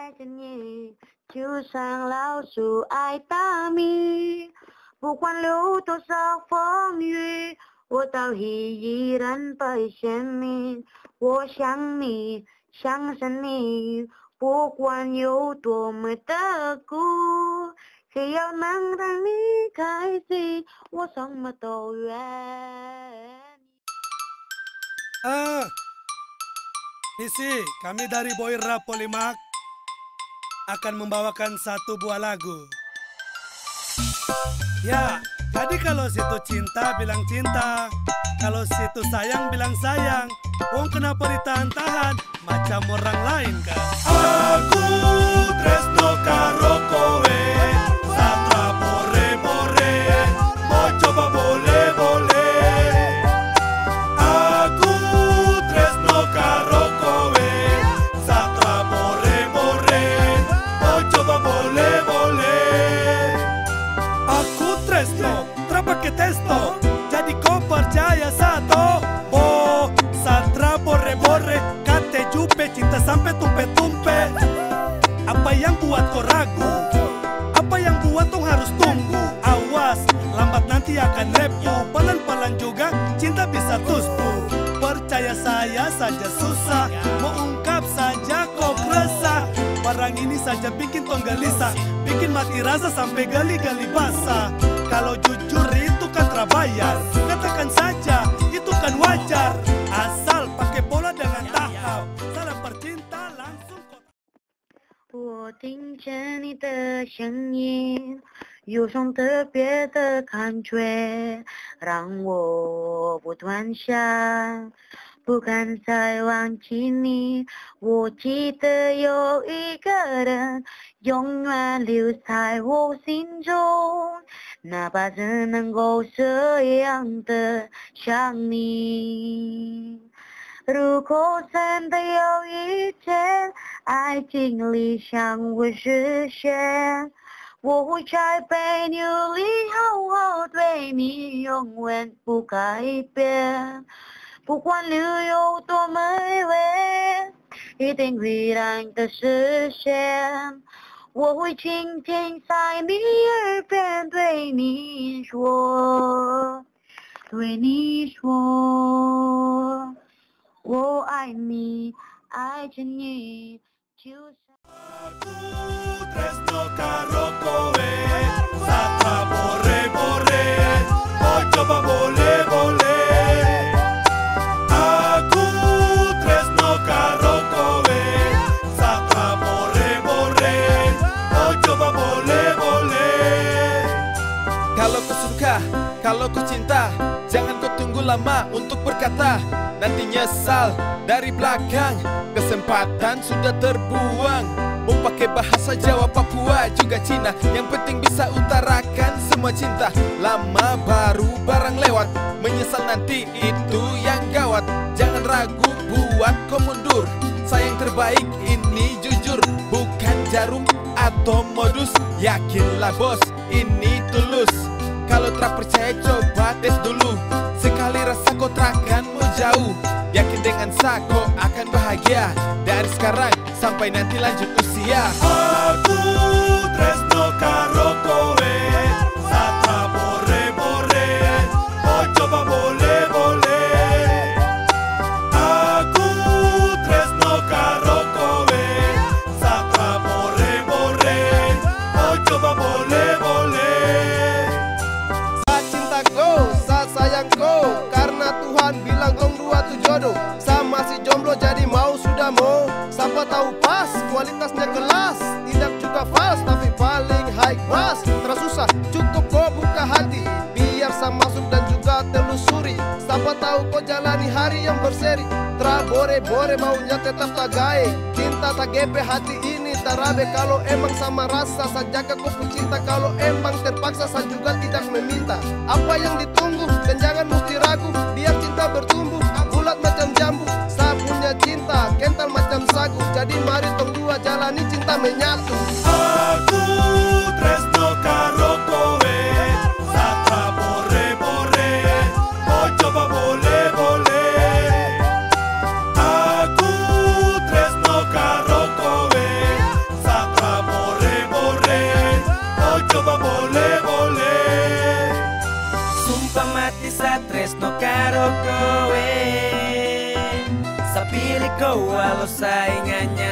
爱着你，就像老鼠爱大米。不管流多少风雨，我都依然会想你。我想你，想着你，不管有多么的苦，只要能让你开心，我什么都愿意。Misi, kami dari Boy Rap Polimak akan membawakan satu buah lagu. Ya, jadi kalau situ cinta bilang cinta, kalau situ sayang bilang sayang. Wong kenapa ditahan-tahan macam orang lain kan? Aku tresno karo kowe, satra bore-bore, mau coba boleh-boleh. Aku tresno karo kowe, satra bore-bore, mau coba boleh-boleh. Aku tresno, terpakai testo, jadi kau percaya satu. Oh, satra bore-bore, kate jupe, cinta sampai tumpe-tumpe. Apa yang buat kau ragu? Apa yang buat kau harus tunggu? Awas, lambat nanti akan lepu. Pelan-pelan juga cinta bisa tuspu. Percaya saya saja susah, mau ungkap saja kok resah. Barang ini saja bikin tong gelisah, bikin mati rasa sampai gali-gali basah. Kalau jujur itu kan terbayar, katakan saja itu kan wajar. Asal pakai bola dengan tahap, salah percinta langsung kau. 我听见你的声音，有种特别的感觉，让我不断想，不敢再忘记你。我记得有一个人永远留在我心中，哪怕只能够这样的想你。如果真的有一天爱情理想会实现，我会在被你里好好对你，永远不改变。不管路有多美味，一定会让的实现。我会轻轻在你耳边对你说，对你说，我爱你，爱着你，就像。Aku tresno karo kowe, satra bore-bore, mau coba boleh-boleh. Aku tresno karo kowe, satra bore-bore, mau coba boleh-boleh. Kalau kau suka, kalau kau cinta, jangan kau tunggu lama untuk berkata. Nanti nyesal dari belakang, kesempatan sudah terbuang. Mau pakai bahasa Jawa, Papua, juga Cina, yang penting bisa utarakan semua cinta. Lama baru barang lewat, menyesal nanti itu yang gawat. Jangan ragu buat kau mundur, sayang terbaik ini jujur, bukan jarum atau modus. Yakinlah bos, ini tulus. Kalau tak percaya coba tes dulu, sekali rasa kau takkan mau jauh. Yakin dengan kau akan bahagia, dari sekarang sampai nanti lanjut usia. Aku tresno karo kowe, satra bore-bore, mau coba boleh-boleh. Aku tresno karo kowe, satra bore-bore, mau coba boleh-boleh. Saat cinta kau, saat sayang kau, karena Tuhan bilang om dua tu jodoh. Sama si jomblo jadi mau sudah mau. Siapa tahu pas, kualitasnya kelas, tidak juga fals, tapi paling high class. Terus susah, cukup kau buka hati, biar saya masuk dan juga telusuri. Siapa tahu kau jalani hari yang berseri. Tra bore-bore maunya tetap tagai, cinta tak gepe hati ini tarabe. Kalau emang sama rasa, saya jaga kau cinta. Kalau emang terpaksa, saya juga tidak meminta. Apa yang ditunggu, dan jangan mesti ragu, biar cinta bertumbuh bulat macam jambu. Saya punya cinta, kental macam sagu. Jadi mari tong dua jalani cinta menyatu. Aku tresno karo kowe, satra bore-bore, mau coba boleh-boleh. Aku tresno karo kowe, walau saingannya